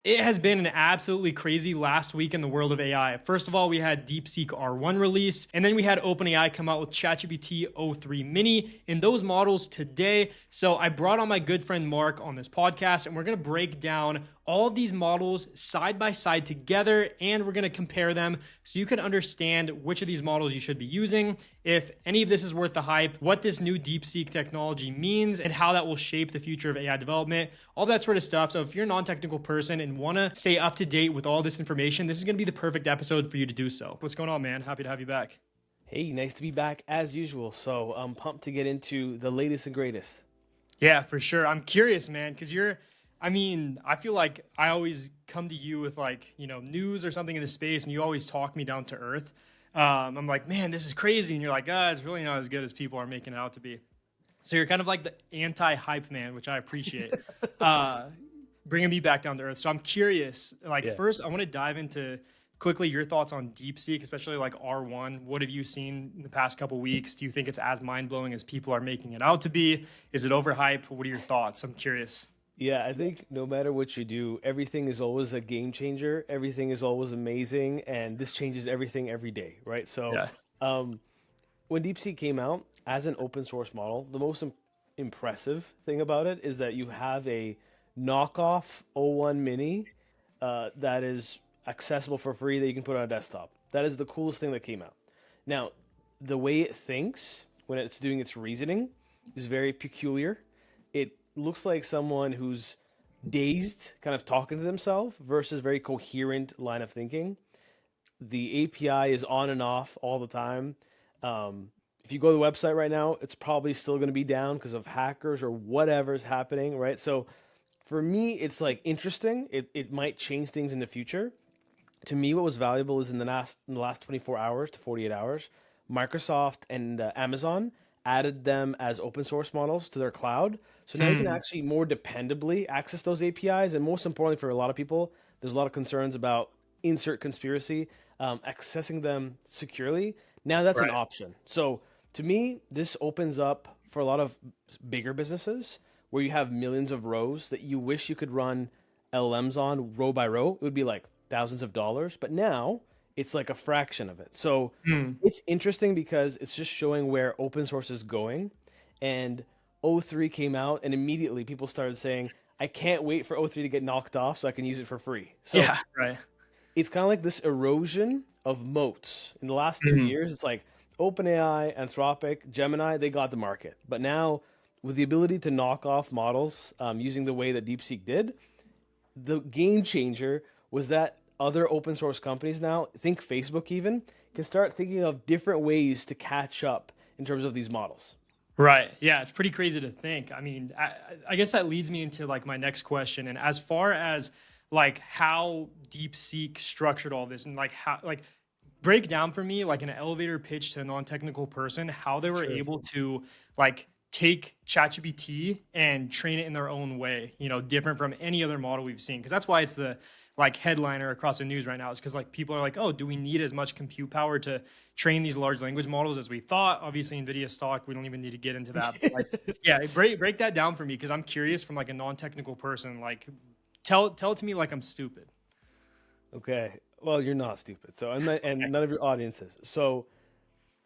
It has been an absolutely crazy last week in the world of AI. First of all, we had DeepSeek R1 release, and then we had OpenAI come out with ChatGPT o3-mini in those models today. So I brought on my good friend Mark on this podcast, and we're going to break down all of these models side by side together, and we're going to compare them so you can understand which of these models you should be using, if any of this is worth the hype, what this new DeepSeek technology means, and how that will shape the future of AI development, all that sort of stuff. So if you're a non-technical person and want to stay up to date with all this information, this is going to be the perfect episode for you to do so. What's going on, man? Happy to have you back. Hey, nice to be back as usual. So I'm pumped to get into the latest and greatest. Yeah, for sure. I'm curious, man, because I feel like I always come to you with like, news or something in the space and you always talk me down to earth. I'm like, man, this is crazy. And you're like, it's really not as good as people are making it out to be. So you're kind of like the anti-hype man, which I appreciate, bringing me back down to earth. So I'm curious, like Yeah. first I want to dive into quickly your thoughts on DeepSeek, especially like R1. What have you seen in the past couple weeks? Do you think it's as mind-blowing as people are making it out to be? Is it overhyped? What are your thoughts? I'm curious. Yeah, I think no matter what you do, everything is always a game changer. Everything is always amazing, and this changes everything every day, right? So, Yeah. um, when DeepSeek came out as an open source model, the most impressive thing about it is that you have a knockoff o3-mini that is accessible for free that you can put on a desktop. That is the coolest thing that came out. Now, the way it thinks when it's doing its reasoning is very peculiar. It looks like someone who's dazed, kind of talking to themselves, versus very coherent line of thinking. The API is on and off all the time. If you go to the website right now, it's probably still going to be down because of hackers or whatever's happening, right? So for me, it's like interesting. It might change things in the future. To me, what was valuable is in the last 24 hours to 48 hours, Microsoft and Amazon added them as open source models to their cloud. So now you can Mm, actually more dependably access those APIs. And most importantly, for a lot of people, there's a lot of concerns about insert conspiracy, accessing them securely. Now that's an right. option. So to me, this opens up for a lot of bigger businesses where you have millions of rows that you wish you could run LLMs on row by row. It would be like thousands of dollars, but now it's like a fraction of it. So Mm, it's interesting because it's just showing where open source is going. And O3 came out, and immediately people started saying, I can't wait for O3 to get knocked off so I can use it for free. So yeah, right. it's kind of like this erosion of moats. In the last two Mm, years, it's like OpenAI, Anthropic, Gemini, they got the market. But now, with the ability to knock off models using the way that DeepSeek did, the game changer was that other open source companies now, think Facebook even, can start thinking of different ways to catch up in terms of these models. right. Yeah, it's pretty crazy to think. I guess that leads me into like my next question. And as far as like how DeepSeek structured all this and like how like break down for me like an elevator pitch to a non-technical person how they were Sure. able to like take ChatGPT and train it in their own way, different from any other model we've seen. Because that's why it's the like headliner across the news right now. Is because like people are like, oh, do we need as much compute power to train these large language models as we thought? Obviously, NVIDIA stock, we don't even need to get into that. But like, yeah, break that down for me because I'm curious from like a non-technical person. Like, tell it to me like I'm stupid. Okay. Well, you're not stupid. So, and none of your audience is. So,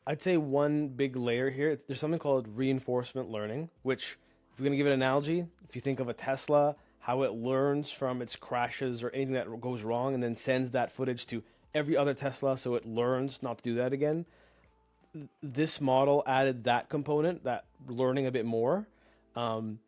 I'd say one big layer here, there's something called reinforcement learning, which, if you're going to give it an analogy, if you think of a Tesla, how it learns from its crashes or anything that goes wrong and then sends that footage to every other Tesla so it learns not to do that again. This model added that component, that learning a bit more. Um,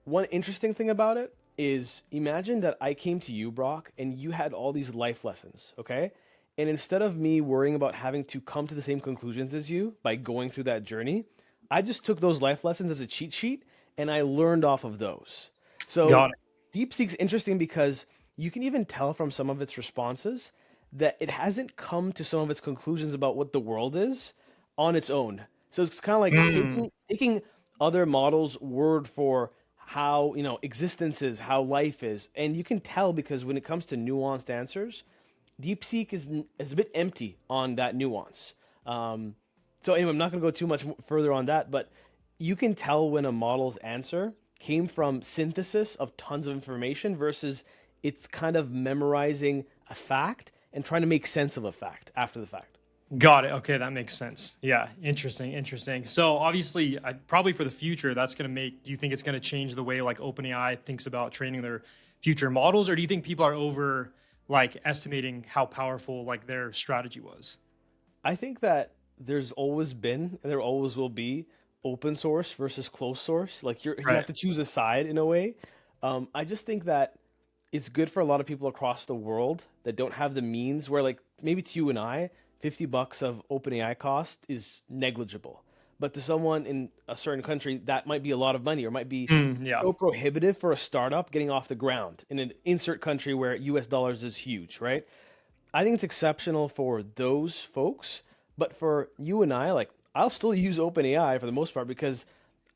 One interesting thing about it is imagine that I came to you, Brock, and you had all these life lessons, okay? And instead of me worrying about having to come to the same conclusions as you by going through that journey, I just took those life lessons as a cheat sheet and I learned off of those. So Got it. DeepSeek's interesting because you can even tell from some of its responses that it hasn't come to some of its conclusions about what the world is on its own. So it's kind of like Mm, taking other models' word for how existence is, how life is, and you can tell because when it comes to nuanced answers, DeepSeek is a bit empty on that nuance. Um, so anyway, I'm not going to go too much further on that, but you can tell when a model's answer came from synthesis of tons of information versus It's kind of memorizing a fact and trying to make sense of a fact after the fact. Got it. Okay, that makes sense. Yeah, interesting, interesting. So obviously, probably for the future, that's going to make. Do you think it's going to change the way like OpenAI thinks about training their future models, or do you think people are over like estimating how powerful like their strategy was? I think that there's always been and there always will be open source versus closed source. Like you have Right. to choose a side in a way. I just think that it's good for a lot of people across the world that don't have the means where like maybe to you and I, $50 of OpenAI cost is negligible. But to someone in a certain country, that might be a lot of money or might be Yeah. so prohibitive for a startup getting off the ground in an insert country where US dollars is huge, right? I think it's exceptional for those folks, but for you and I, like I'll still use OpenAI for the most part because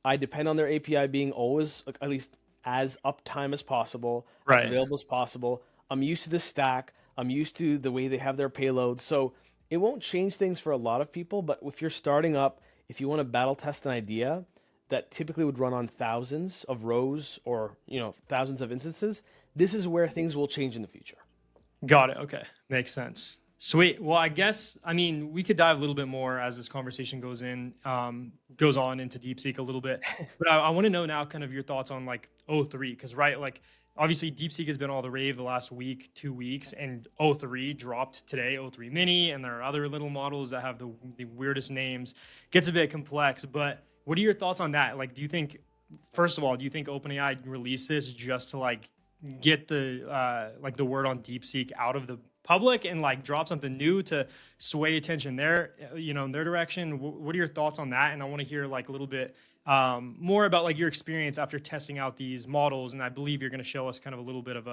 I depend on their API being always like, at least as uptime as possible, as Right. available as possible. I'm used to the stack. I'm used to the way they have their payloads. So it won't change things for a lot of people, but if you're starting up, if you want to battle test an idea that typically would run on thousands of rows or, thousands of instances, this is where things will change in the future. Got it. Okay. Makes sense. Sweet. Well, I mean, we could dive a little bit more as this conversation goes on into DeepSeek a little bit. But I want to know now kind of your thoughts on like O3, because, right, like obviously DeepSeek has been all the rave the last week, 2 weeks, and O3 dropped today, o3-mini, and there are other little models that have the weirdest names. Gets a bit complex, but what are your thoughts on that? Like, first of all, do you think OpenAI released this just to like get the word on DeepSeek out of the public and like drop something new to sway attention there, in their direction? What are your thoughts on that? And I want to hear like a little bit more about like your experience after testing out these models. And I believe you're going to show us kind of a little bit of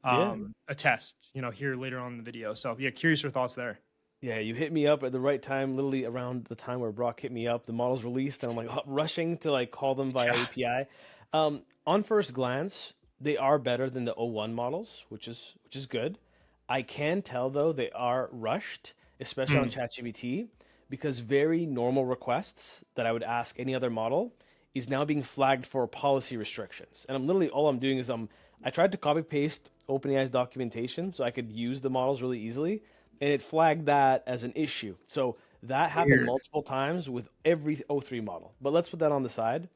Yeah. a test, here later on in the video. So yeah, curious your thoughts there. Yeah, you hit me up at the right time, literally around the time where Brock hit me up. The model's released, and I'm like rushing to like call them via Yeah. API. On first glance, they are better than the O1 models, which is good. I can tell though they are rushed, especially on Mm, ChatGPT, because very normal requests that I would ask any other model is now being flagged for policy restrictions. And I'm literally all I'm doing is I tried to copy paste OpenAI's documentation so I could use the models really easily, and it flagged that as an issue. So that happened weird. multiple times with every O3 model. But let's put that on the side.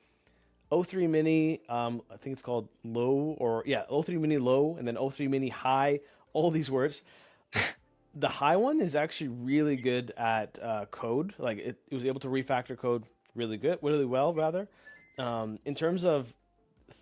O3 mini, I think it's called low, or yeah, O3 mini low, and then O3 mini high, all these words. The high one is actually really good at code. Like it was able to refactor code really well, rather. In terms of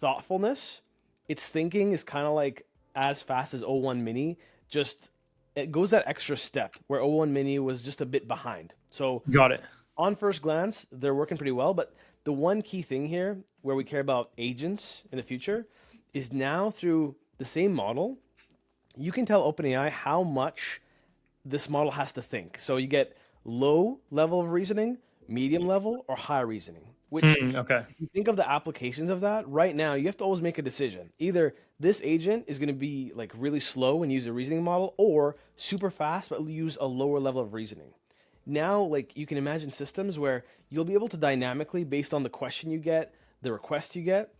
thoughtfulness, its thinking is kind of like as fast as O1 mini, just it goes that extra step where O1 mini was just a bit behind. So Got it. on first glance, they're working pretty well, but the one key thing here where we care about agents in the future is now through the same model, you can tell OpenAI how much this model has to think. So you get low level of reasoning, medium level, or high reasoning, which Okay. if you think of the applications of that right now, you have to always make a decision. Either this agent is going to be like really slow and use a reasoning model, or super fast but use a lower level of reasoning. Now, like you can imagine systems where you'll be able to dynamically, based on the question you get, the request you get,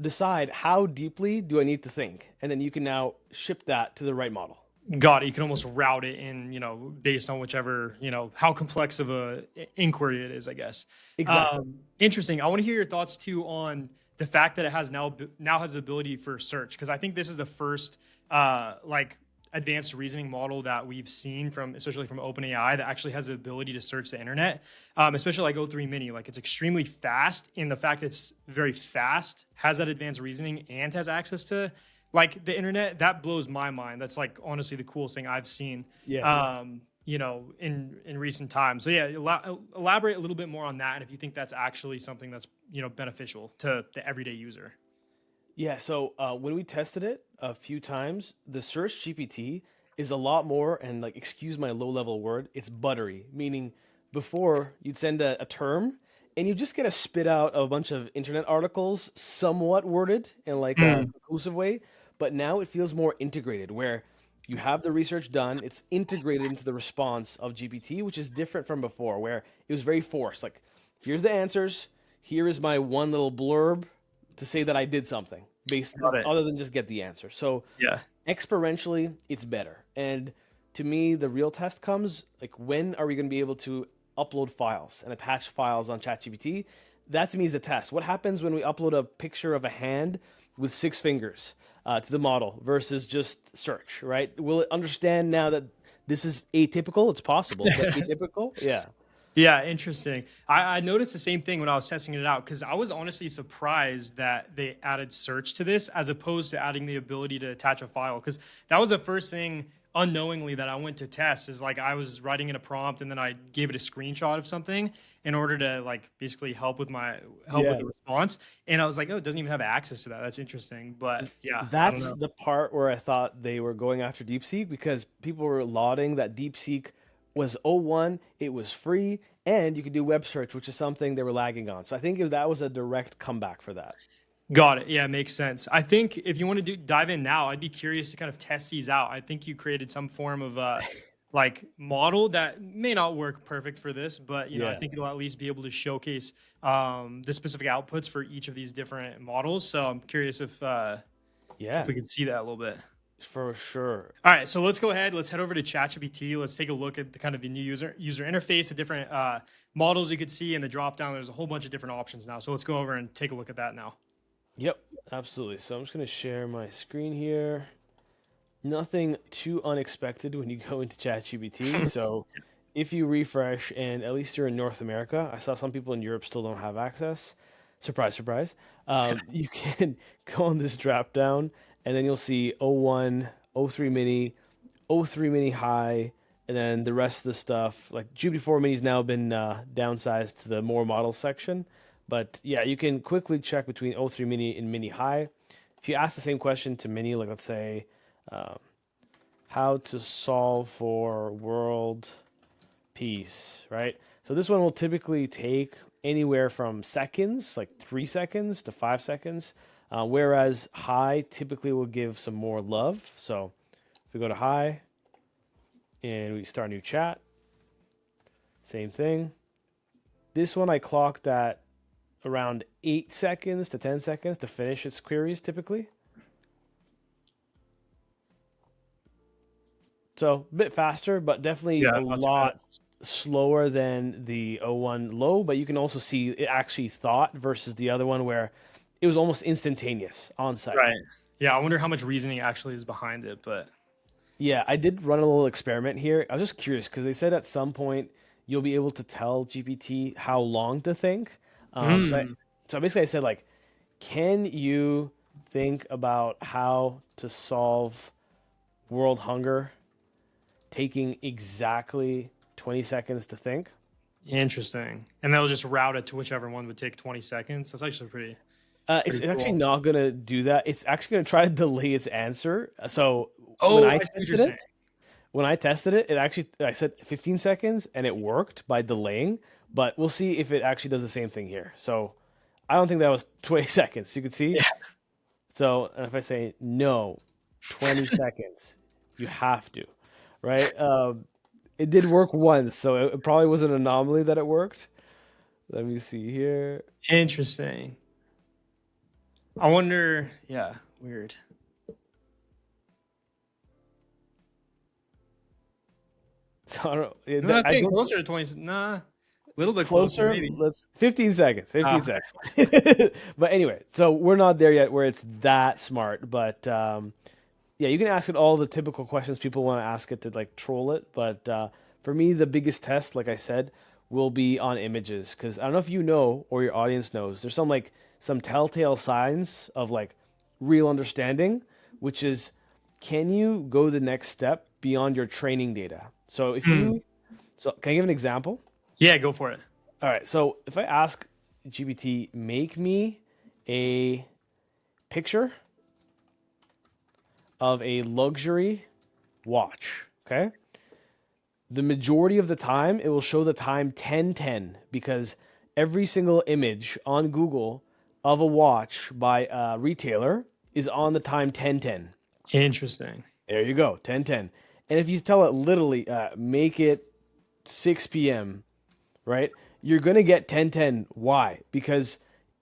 decide how deeply do I need to think, and then you can now ship that to the right model. Got it. You can almost route it in, based on whichever, how complex of inquiry it is, I guess. Exactly. Interesting. I want to hear your thoughts too on the fact that it has now has the ability for search, because I think this is the first like advanced reasoning model that we've seen especially from OpenAI, that actually has the ability to search the internet, especially like o3-mini. Like it's extremely fast, in the fact it's very fast, has that advanced reasoning, and has access to like the internet. That blows my mind. That's like honestly the coolest thing I've seen, Yeah. in recent times. So yeah, elaborate a little bit more on that, and if you think that's actually something that's beneficial to the everyday user. Yeah, so when we tested it a few times, the Search GPT is a lot more, and like, excuse my low level word, it's buttery, meaning before you'd send a term and you just get a spit out a bunch of internet articles, somewhat worded in like a Mm, conclusive way, but now it feels more integrated where you have the research done, it's integrated into the response of GPT, which is different from before, where it was very forced. Like, here's the answers, here is my one little blurb to say that I did something based got it. other than just get the answer. So Yeah. Exponentially, it's better. And to me, the real test comes like when are we going to be able to upload files and attach files on ChatGPT? That to me is the test. What happens when we upload a picture of a hand with 6 fingers to the model versus just search, right? Will it understand now that this is atypical? It's possible, but atypical? Yeah. Yeah, interesting. I noticed the same thing when I was testing it out because I was honestly surprised that they added search to this as opposed to adding the ability to attach a file. Because that was the first thing unknowingly that I went to test is like I was writing in a prompt and then I gave it a screenshot of something in order to like basically help with Yeah. the response. And I was like, oh, it doesn't even have access to that. That's interesting. But yeah, I don't That's know. the part where I thought they were going after DeepSeek because people were lauding that DeepSeek was o1, it was free, and you could do web search, which is something they were lagging on. So I think that was a direct comeback for that. Got it. Yeah, makes sense. I think if you want to dive in now, I'd be curious to kind of test these out. I think you created some form of like model that may not work perfect for this, but I Yeah. think it'll at least be able to showcase the specific outputs for each of these different models. So I'm curious if Yeah, we could see that a little bit. for sure. All right, so let's go ahead. Let's head over to ChatGPT. Let's take a look at the kind of the new user interface, the different models you could see in the drop down. There's a whole bunch of different options now. So let's go over and take a look at that now. Yep, absolutely. So I'm just going to share my screen here. Nothing too unexpected when you go into ChatGPT. So if you refresh, and at least you're in North America, I saw some people in Europe still don't have access. Surprise, surprise. You can go on this drop down, and then you'll see O1, O3-mini, o3-mini high, and then the rest of the stuff. Like GPT-4 mini's now been downsized to the more model section. But yeah, you can quickly check between o3-mini and mini high. If you ask the same question to mini, like let's say, um, how to solve for world peace, right? So this one will typically take anywhere from seconds, like 3 seconds to 5 seconds, whereas high typically will give some more love. So if we go to high and we start a new chat, same thing. This one I clocked at around 8 seconds to 10 seconds to finish its queries typically. So a bit faster, but definitely Yeah, a not too bad. lot slower than the O1 low. But you can also see it actually thought versus the other one where it was almost instantaneous on site. Right. Yeah, I wonder how much reasoning actually is behind it, but Yeah, I did run a little experiment here. I was just curious because they said at some point you'll be able to tell GPT how long to think. mm, So basically I said like, can you think about how to solve world hunger taking exactly 20 seconds to think? interesting. And they'll just route it to whichever one would take 20 seconds. That's actually It's pretty actually cool. not gonna do that. It's actually gonna try to delay its answer. So when Oh, I I see what you're tested saying. it, when I tested it, it actually I said 15 seconds and it worked by delaying. But we'll see if it actually does the same thing here. So I don't think that was 20 seconds. You can see. Yeah. So if I say no, 20 seconds, you have to, right? It did work once, so it probably was an anomaly that it worked. Let me see here. Interesting. I wonder, yeah, weird. So I don't. No, I I think don't. closer to 20. Nah, a little bit closer, Closer. maybe. Let's 15 seconds. 15 Ah, seconds. But anyway, so we're not there yet where it's that smart. But yeah, you can ask it all the typical questions people want to ask it to like troll it. But for me, the biggest test, like I said, will be on images because I don't know if you know or your audience knows. There's some telltale signs of like real understanding, which is can you go the next step beyond your training data? So if mm. you so can I give an example? Yeah, go for it. All right. So if I ask GPT, make me a picture of a luxury watch, okay? The majority of the time, it will show the time 10:10 because every single image on Google of a watch by a retailer is on the time 10:10. Interesting. There you go, 10:10. And if you tell it literally, make it 6 p.m., right? You're going to get 10:10. Why? Because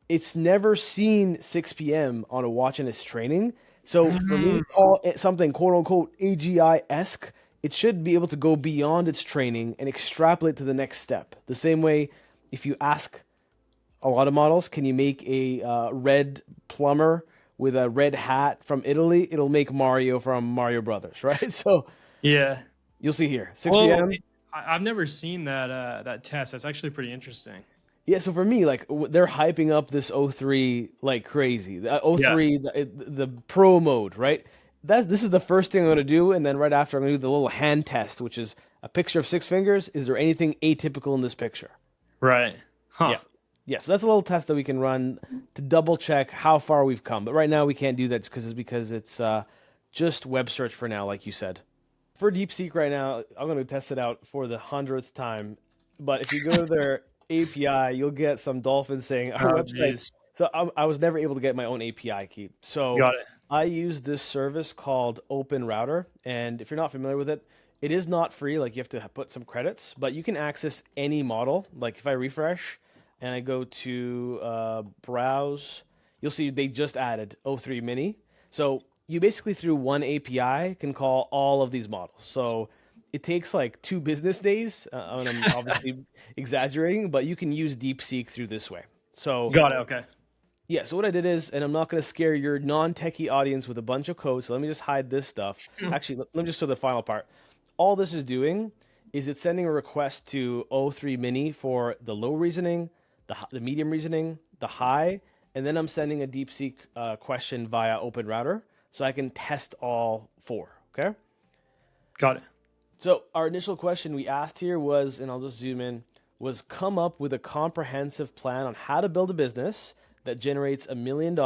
it's never seen 6 p.m. on a watch in its training. So for me to Mhm. call it something quote unquote AGI-esque, it should be able to go beyond its training and extrapolate to the next step. The same way, if you ask a lot of models, can you make a red plumber with a red hat from Italy? It'll make Mario from Mario Brothers, right? So Yeah. you'll see here, 6 Well, p.m. I've never seen that test. That's actually pretty interesting. Yeah, so for me, like they're hyping up this O3 like crazy. The Yeah. O3, the pro mode, right? This is the first thing I'm gonna do, and then right after I'm gonna do the little hand test, which is a picture of 6 fingers. Is there anything atypical in this picture? Right. Huh. Yeah, yeah. So that's a little test that we can run to double check how far we've come. But right now we can't do that because it's just web search for now, like you said. For DeepSeek right now, I'm gonna test it out for the 100th time. But if you go to their API, you'll get some dolphins saying our Oh, website. geez. So I was never able to get my own API key. So Got it. I use this service called Open Router, and if you're not familiar with it, it is not free. Like you have to put some credits, but you can access any model. Like if I refresh and I go to browse, you'll see they just added o3-mini. So you basically through one API can call all of these models. So it takes like 2 business days, and I'm obviously exaggerating, but you can use DeepSeek through this way. So Got it. Okay. yeah, so what I did is, and I'm not going to scare your non-techie audience with a bunch of code, so let me just hide this stuff. Actually, let me just show the final part. All this is doing is it's sending a request to o3-mini for the low reasoning, the medium reasoning, the high, and then I'm sending a DeepSeek question via Open Router, so I can test all 4, okay? Got it. So our initial question we asked here was, and I'll just zoom in, was come up with a comprehensive plan on how to build a business that generates $1 million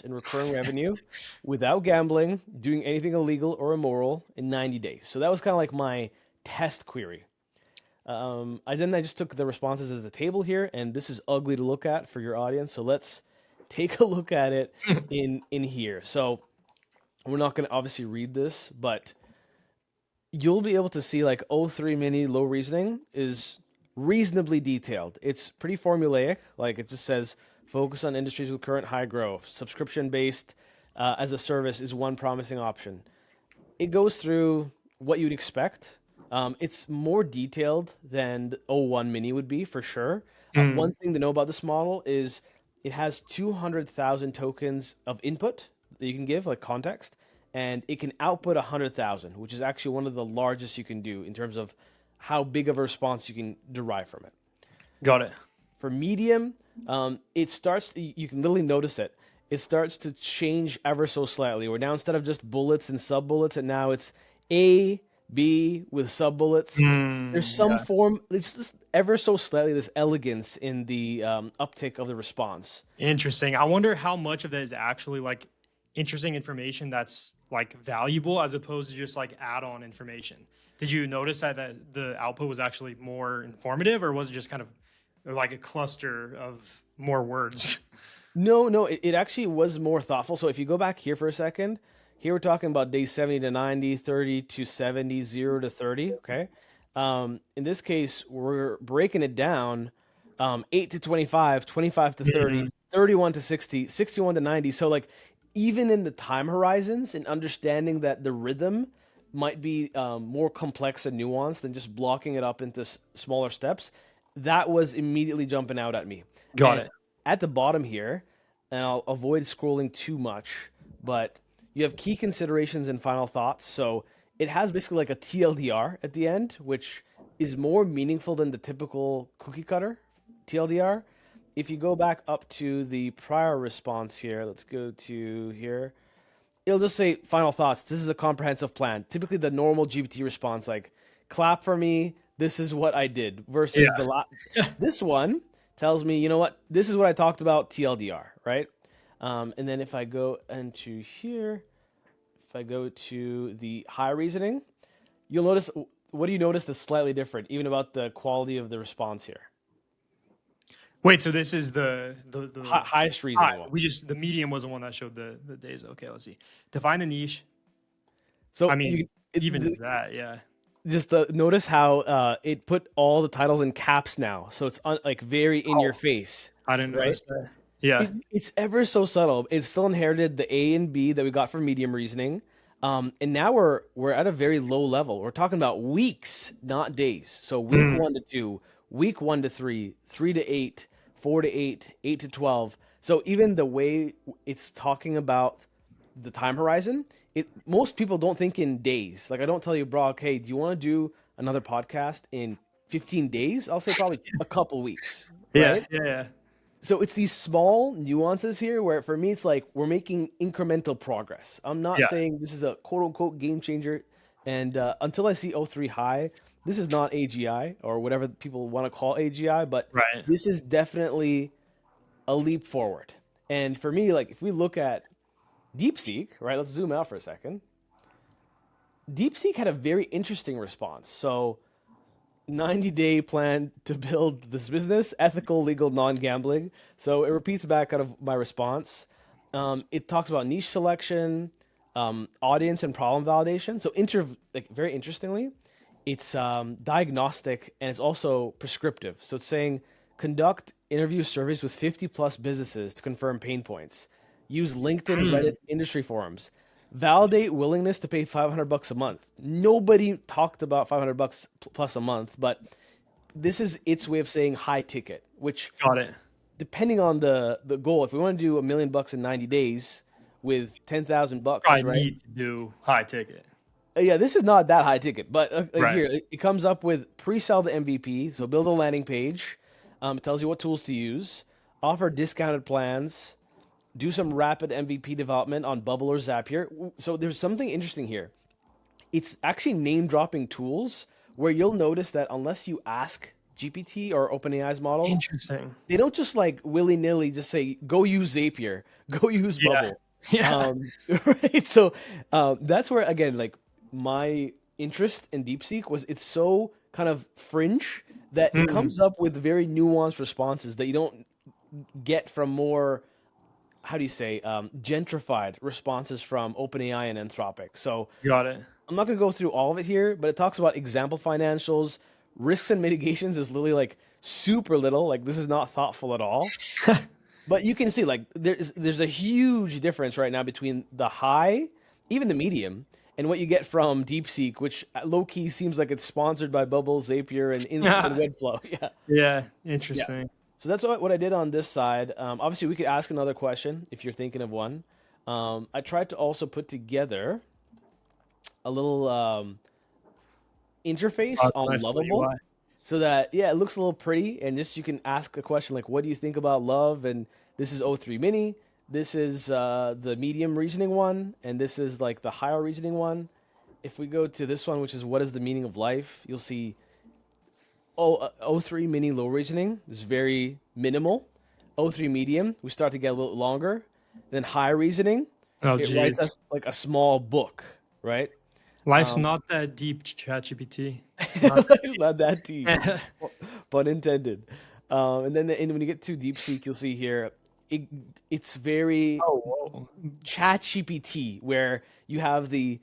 in recurring revenue without gambling, doing anything illegal or immoral in 90 days. So that was kind of like my test query. I just took the responses as a table here, and this is ugly to look at for your audience. So let's take a look at it in here. So we're not going to obviously read this, but you'll be able to see like o3-mini low reasoning is reasonably detailed. It's pretty formulaic. Like it just says focus on industries with current high growth. Subscription based as a service is one promising option. It goes through what you'd expect. It's more detailed than the o1-mini would be for sure. Mm. One thing to know about this model is it has 200,000 tokens of input that you can give, like context, and it can output 100,000, which is actually one of the largest you can do in terms of how big of a response you can derive from it. Got it. For medium, it starts, you can literally notice it. It starts to change ever so slightly. Where now instead of just bullets and sub bullets, and now it's A, B with sub bullets. There's some Yeah. form, it's just ever so slightly this elegance in the uptick of the response. Interesting. I wonder how much of that is actually like interesting information that's like valuable as opposed to just like add-on information. Did you notice that the output was actually more informative, or was it just kind of like a cluster of more words? No, it actually was more thoughtful. So if you go back here for a second, here we're talking about days 70 to 90, 30 to 70, 0 to 30, okay? In this case, we're breaking it down 8 to 25, 25 to 30, Mhm. 31 to 60, 61 to 90. So like even in the time horizons and understanding that the rhythm might be more complex and nuanced than just blocking it up into smaller steps, that was immediately jumping out at me. Got And it. at the bottom here, and I'll avoid scrolling too much, but you have key considerations and final thoughts. So it has basically like a TLDR at the end, which is more meaningful than the typical cookie cutter TLDR. If you go back up to the prior response here, let's go to here. It'll just say final thoughts. This is a comprehensive plan. Typically, the normal GPT response, like clap for me. This is what I did. Versus Yeah. this one tells me, you know what? This is what I talked about. TLDR, right? And then if I go into here, if I go to the high reasoning, you'll notice. What do you notice that's slightly different, even about the quality of the response here? Wait, so this is the Highest reasoning one. we just the medium was the one that showed the days. Okay, let's see. Define a niche. I So mean, even just that, yeah. just notice how it put all the titles in caps now, so it's like very in your Oh, face, I didn't right? notice that. Yeah. It's ever so subtle. It's still inherited the A and B that we got from medium reasoning. And now we're at a very low level. We're talking about weeks, not days. So week Mm. 1 to 2, week 1 to 3, 3 to 8, 4 to 8, 8 to 12. So even the way it's talking about the time horizon, most people don't think in days. Like I don't tell you, Brock, hey, do you want to do another podcast in 15 days? I'll say probably a couple weeks, Yeah. right? Yeah. Yeah. So it's these small nuances here where for me it's like we're making incremental progress. I'm not Yeah. saying this is a quote unquote game changer, and until I see O3 high, this is not AGI or whatever people want to call AGI, but Right. this is definitely a leap forward. And for me, like if we look at DeepSeek, right? Let's zoom out for a second. DeepSeek had a very interesting response. So 90-day plan to build this business, ethical, legal, non-gambling. So it repeats back kind of my response. It talks about niche selection, audience and problem validation. So like very interestingly, it's diagnostic and it's also prescriptive. So it's saying conduct interview surveys with 50 plus businesses to confirm pain points. Use LinkedIn, Reddit, Mm. industry forums. Validate willingness to pay $500 a month. Nobody talked about $500 plus a month, but this is its way of saying high ticket, which Got it. depending on the goal, if we want to do $1 million in 90 days with $10,000, Probably right? need to do high ticket. Yeah, this is not that high ticket, but Right. here it comes up with pre-sell the MVP. So build a landing page. It tells you what tools to use. Offer discounted plans. Do some rapid MVP development on Bubble or Zapier. So there's something interesting here. It's actually name dropping tools where you'll notice that unless you ask GPT or OpenAI's models, Interesting. they don't just like willy nilly just say, go use Zapier, go use Yeah. Bubble. Yeah. Right. So that's where, again, like my interest in DeepSeek was it's so kind of fringe that it Mm. comes up with very nuanced responses that you don't get from more how do you say gentrified responses from OpenAI and Anthropic. So Got it. I'm not going to go through all of it here, but it talks about example financials, risks and mitigations is literally like super little. Like this is not thoughtful at all. But you can see like there's a huge difference right now between the high, even the medium, and what you get from DeepSeek, which low key seems like it's sponsored by Bubble, Zapier, and Webflow. Yeah, Yeah. yeah. Interesting. So that's what I did on this side. Obviously, we could ask another question if you're thinking of one. I tried to also put together a little interface on Nice little Lovable UI. so that yeah, it looks a little pretty, and just you can ask a question like, "What do you think about love?" And this is o3-mini. This is the medium reasoning one, and this is like the higher reasoning one. If we go to this one, which is what is the meaning of life, you'll see o3-mini low reasoning is very minimal. O3 medium, we start to get a little longer. Then high reasoning, Oh, it writes geez. us like a small book, right? Life's Um, not that deep, ChatGPT. It's not it's not that deep, that pun intended. And then when you get to DeepSeek, you'll see here it, it's very Oh, whoa. ChatGPT, where you have the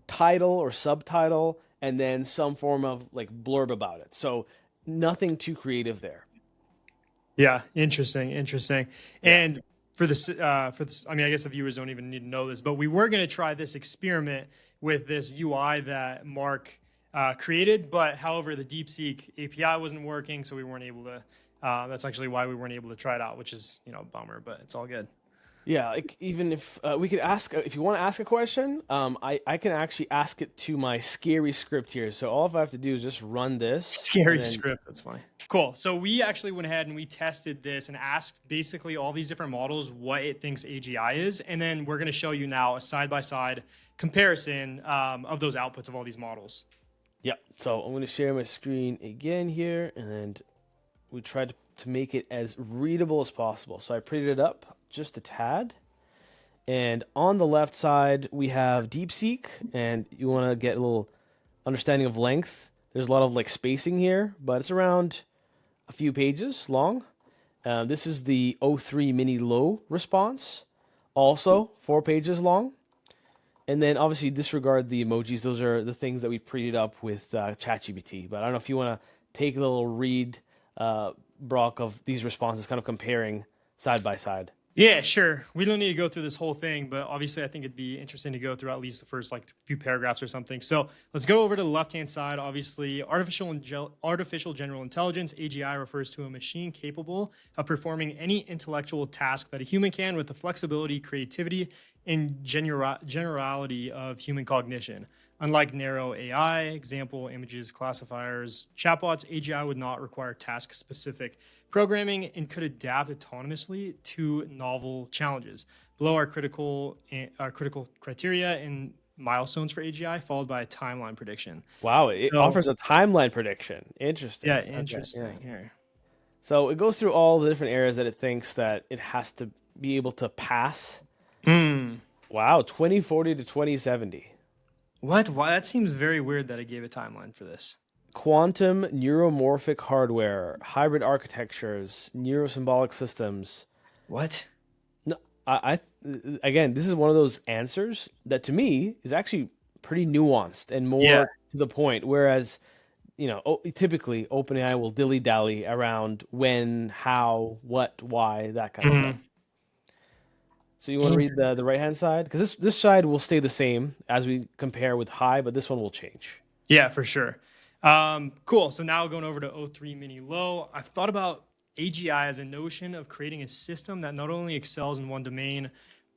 title or subtitle and then some form of like blurb about it. So nothing too creative there. Yeah, interesting, interesting. Yeah. And for this, I mean, I guess the viewers don't even need to know this, but we were going to try this experiment with this UI that Mark created, but however, the DeepSeek API wasn't working, so we weren't able to. That's actually why we weren't able to try it out, which is a bummer, but it's all good. Yeah, like even if we could ask, if you want to ask a question, I can actually ask it to my scary script here. So all I have to do is just run this, and Scary then script. That's funny. Cool. So we actually went ahead and we tested this and asked basically all these different models what it thinks AGI is, and then we're going to show you now a side-by-side comparison of those outputs of all these models. yeah. So I'm going to share my screen again here, and we tried to make it as readable as possible. So I prettied it up just a tad. And on the left side, we have DeepSeek, and you want to get a little understanding of length. There's a lot of like spacing here, but it's around a few pages long. This is the o3-mini low response, also 4 pages long. And then obviously disregard the emojis. Those are the things that we prettied up with ChatGPT. But I don't know if you want to take a little read, Brock, of these responses, kind of comparing side by side. Yeah, sure. We don't need to go through this whole thing, but obviously I think it'd be interesting to go through at least the first like few paragraphs or something. So let's go over to the left-hand side. Obviously, artificial general intelligence, AGI, refers to a machine capable of performing any intellectual task that a human can with the flexibility, creativity, and generality of human cognition. Unlike narrow AI, example, images, classifiers, chatbots, AGI would not require task-specific programming and could adapt autonomously to novel challenges. Below are critical criteria and milestones for AGI, followed by a timeline prediction. Wow, it So, offers a timeline prediction. Interesting. yeah, Okay, yeah. interesting. Here. So it goes through all the different areas that it thinks that it has to be able to pass. Hmm. Wow, 2040 to 2070. What? Why? That seems very weird that I gave a timeline for this. Quantum neuromorphic hardware, hybrid architectures, neurosymbolic systems. What? No, I again, this is one of those answers that to me is actually pretty nuanced and more Yeah. to the point. Whereas, typically OpenAI will dilly dally around when, how, what, why, that kind of stuff. Mhm. So you want to read the right hand side because this side will stay the same as we compare with high, but this one will change. Yeah, for sure. Cool. So now going over to o3-mini low, I've thought about AGI as a notion of creating a system that not only excels in one domain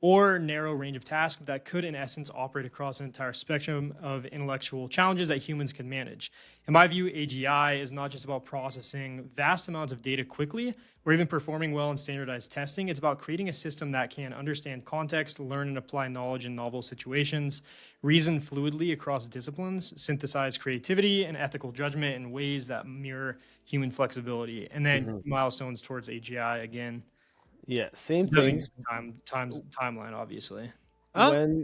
or narrow range of tasks, but that could, in essence, operate across an entire spectrum of intellectual challenges that humans can manage. In my view, AGI is not just about processing vast amounts of data quickly or even performing well in standardized testing. It's about creating a system that can understand context, learn and apply knowledge in novel situations, reason fluidly across disciplines, synthesize creativity and ethical judgment in ways that mirror human flexibility. And then milestones towards AGI again. Yeah, same Doesn't thing. use timeline, obviously. Oh,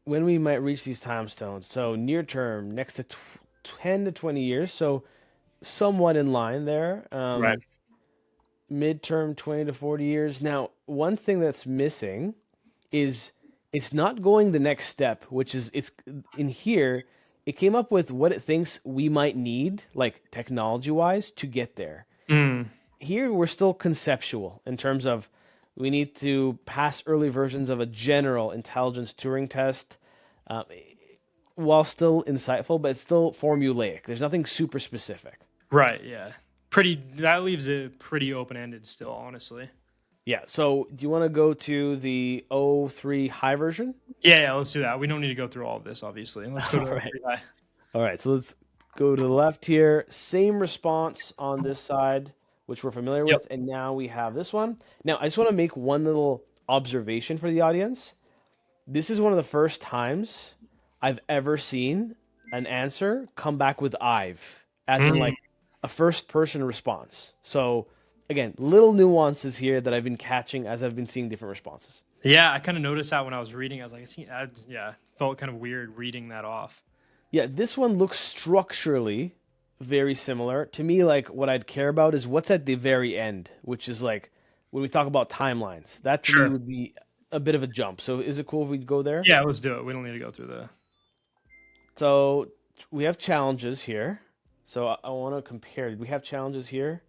When we might reach these time stones. So near term, next to 10 to 20 years. So somewhat in line there. right. Midterm, 20 to 40 years. Now, one thing that's missing is it's not going the next step, which is it's in here. It came up with what it thinks we might need, like technology wise, to get there. Mm, Here we're still conceptual in terms of we need to pass early versions of a general intelligence Turing test, uh, while still insightful, but it's still formulaic. There's nothing super specific. right. Yeah. That leaves it pretty open ended still, honestly. Yeah. So do you want to go to the O3 high version? Yeah. Let's do that. We don't need to go through all of this, obviously. Let's go to All right. AGI. All right. So let's go to the left here. Same response on this side, which we're familiar Yep. with, and now we have this one. Now I just want to make one little observation for the audience. This is one of the first times I've ever seen an answer come back with I've, as in like a first person response. So again, little nuances here that I've been catching as I've been seeing different responses. Yeah. I kind of noticed that when I was reading. I was like, yeah, felt kind of weird reading that off. Yeah, this one looks structurally very similar. To me, like what I'd care about is what's at the very end, which is like when we talk about timelines. That to me Sure. would be a bit of a jump. So is it cool if we go there? Yeah. Let's do it. We don't need to go through the. So we have challenges here. So I want to compare. Did we have challenges here?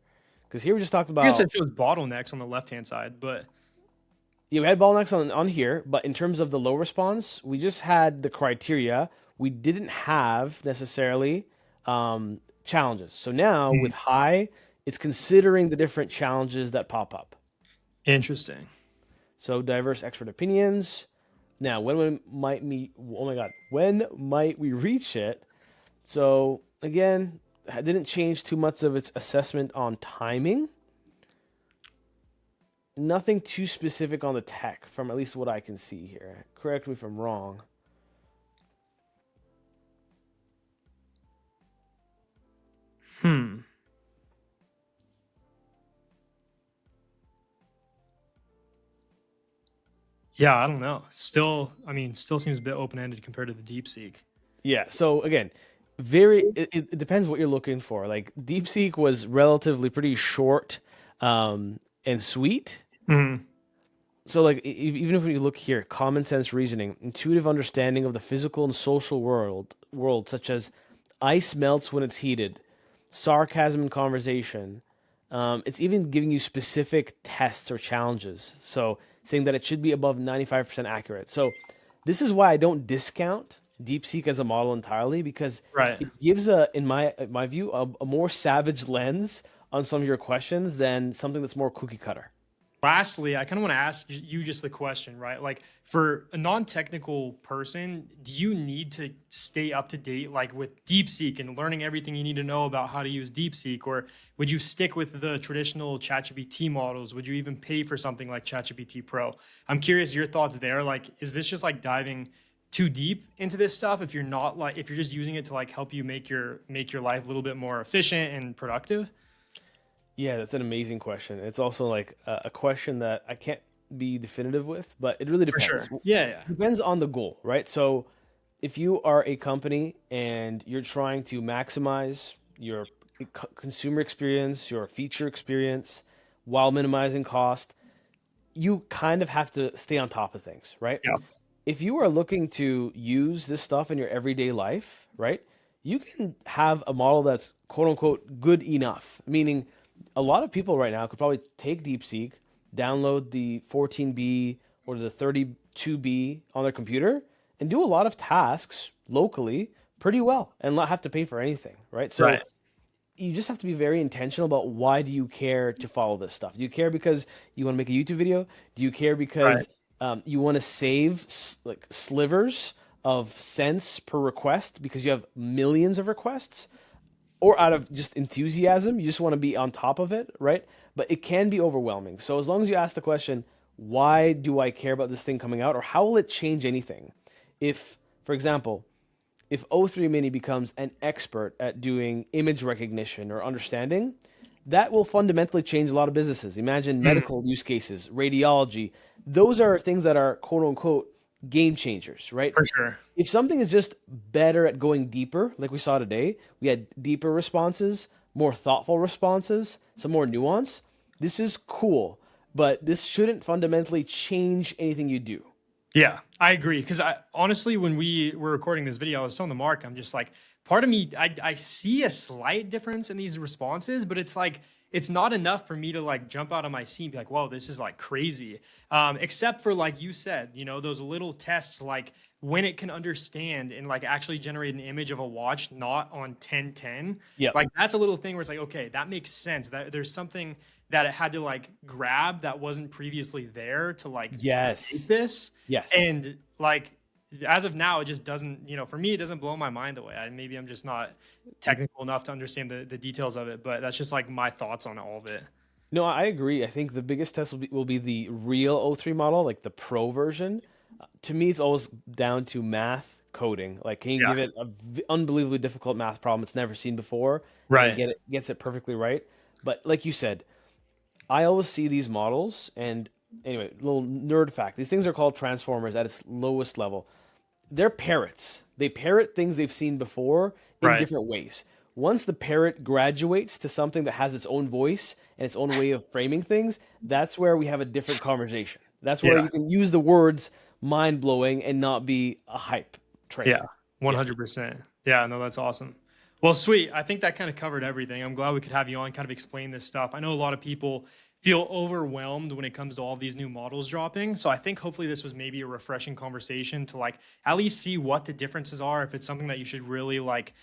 Because here we just talked I guess about. it shows bottlenecks on the left hand side, but Yeah, we had bottlenecks on here, but in terms of the low response, we just had the criteria. We didn't have necessarily challenges. So now with high, it's considering the different challenges that pop up. interesting. So diverse expert opinions. Now, when might we reach it? So again, it didn't change too much of its assessment on timing. Nothing too specific on the tech from at least what I can see here. Correct me if I'm wrong. Yeah, I don't know. Still seems a bit open ended compared to the DeepSeek. Yeah. So again, it depends what you're looking for. Like DeepSeek was relatively pretty short and sweet. So like even if we look here, common sense reasoning, intuitive understanding of the physical and social world such as ice melts when it's heated, sarcasm in conversation, It's even giving you specific tests or challenges. So saying that it should be above 95% accurate. So this is why I don't discount DeepSeek as a model entirely, because Right. it gives in my view, a more savage lens on some of your questions than something that's more cookie cutter. Lastly, I kind of want to ask you just the question, right? Like for a non-technical person, do you need to stay up to date like with DeepSeek and learning everything you need to know about how to use DeepSeek? Or would you stick with the traditional ChatGPT models? Would you even pay for something like ChatGPT Pro? I'm curious your thoughts there. Like, is this just like diving too deep into this stuff if you're not like if you're just using it to like help you make your life a little bit more efficient and productive? Yeah, that's an amazing question. It's also like a question that I can't be definitive with, but it really For depends. sure. Yeah, yeah. Depends on the goal, right? So if you are a company and you're trying to maximize your consumer experience, your feature experience while minimizing cost, you kind of have to stay on top of things, right? Yeah. If you are looking to use this stuff in your everyday life, right, you can have a model that's quote unquote good enough. Meaning, a lot of people right now could probably take DeepSeek, download the 14B or the 32B on their computer, and do a lot of tasks locally pretty well and not have to pay for anything, right? So Right. you just have to be very intentional about why do you care to follow this stuff? Do you care because you want to make a YouTube video? Do you care Right. because you want to save like slivers of cents per request because you have millions of requests? Or out of just enthusiasm, you just want to be on top of it, right? But it can be overwhelming. So as long as you ask the question, why do I care about this thing coming out, or how will it change anything? If, for example, if o3-mini becomes an expert at doing image recognition or understanding, that will fundamentally change a lot of businesses. Imagine Mhm. medical use cases, radiology. Those are things that are quote unquote game changers, right? For sure. If something is just better at going deeper, like we saw today, we had deeper responses, more thoughtful responses, some more nuance. This is cool, but this shouldn't fundamentally change anything you do. Yeah, I agree. Because I honestly, when we were recording this video, I was telling the Mark, I'm just like, part of me, I see a slight difference in these responses, but it's like it's not enough for me to like jump out of my seat and be like, "Whoa, this is like crazy." Except for like you said, those little tests, like when it can understand and like actually generate an image of a watch not on 1010. Yep. Like that's a little thing where it's like, okay, that makes sense. That there's something that it had to like grab that wasn't previously there to like create Yes. this. Yes. And like as of now, it just doesn't, for me, it doesn't blow my mind away. Maybe I'm just not technical enough to understand the details of it, but that's just like my thoughts on all of it. No, I agree. I think the biggest test will be the real O3 model, like the pro version. To me, it's always down to math coding. Like, can you Yeah. give it a unbelievably difficult math problem it's never seen before, and it Right. gets it perfectly right? But like you said, I always see these models, and anyway, little nerd fact: these things are called transformers at its lowest level. They're parrots. They parrot things they've seen before in Right. different ways. Once the parrot graduates to something that has its own voice and its own way of framing things, that's where we have a different conversation. That's where Yeah. you can use the words mind blowing and not be a hype train. Yeah. Yeah. 100%. Yeah. No, that's awesome. Well, sweet. I think that kind of covered everything. I'm glad we could have you on, kind of explain this stuff. I know a lot of people feel overwhelmed when it comes to all these new models dropping. So I think hopefully this was maybe a refreshing conversation to like at least see what the differences are, if it's something that you should really like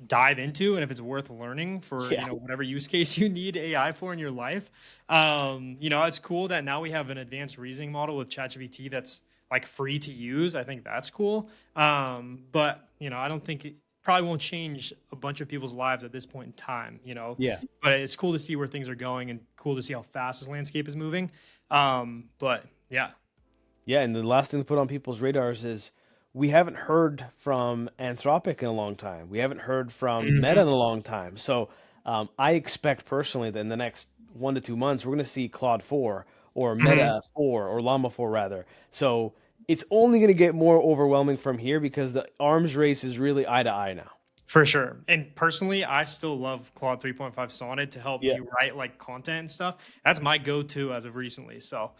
dive into, and if it's worth learning for Yeah. whatever use case you need AI for in your life. It's cool that now we have an advanced reasoning model with ChatGPT that's like free to use. I think that's cool. But I don't think it probably won't change a bunch of people's lives at this point in time. Yeah. But it's cool to see where things are going and cool to see how fast this landscape is moving. But yeah. Yeah, and the last thing to put on people's radars is we haven't heard from Anthropic in a long time. We haven't heard from Meta Mhm. in a long time. So I expect personally that in the next 1 to 2 months, we're going to see Claude 4 or Mhm. Meta 4 or Llama 4 rather. So it's only going to get more overwhelming from here because the arms race is really eye to eye now. For sure. And personally, I still love Claude 3.5 Sonnet to help Yeah. me write like content and stuff. That's my go-to as of recently. So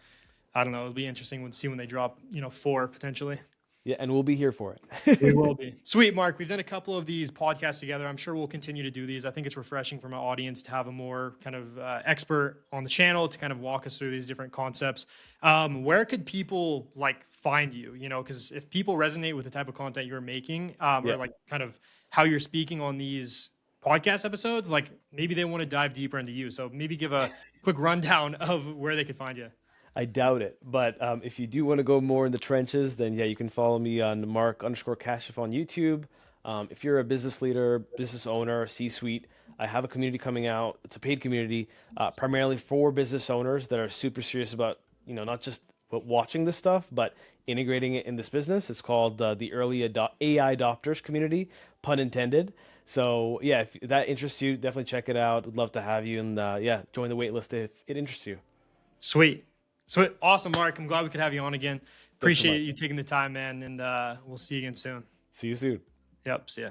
I don't know. It'll be interesting to see when they drop, 4 potentially. Yeah, and we'll be here for it. We will be. Sweet, Mark. We've done a couple of these podcasts together. I'm sure we'll continue to do these. I think it's refreshing for my audience to have a more kind of expert on the channel to kind of walk us through these different concepts. Where could people like find you? You know, because if people resonate with the type of content you're making, Yeah. or like kind of how you're speaking on these podcast episodes, like maybe they want to dive deeper into you. So maybe give a quick rundown of where they could find you. I doubt it. But if you do want to go more in the trenches, then yeah, you can follow me on Mark_Kashif on YouTube. If you're a business leader, business owner, C-suite, I have a community coming out. It's a paid community, primarily for business owners that are super serious about, not just watching this stuff, but integrating it in this business. It's called the AI Adopters Community, pun intended. So yeah, if that interests you, definitely check it out. Would love to have you, and yeah, join the waitlist if it interests you. Sweet. Sweet. Awesome, Mark. I'm glad we could have you on again. Thanks so Appreciate much. you taking the time, man. And we'll see you again soon. See you soon. Yep. See ya.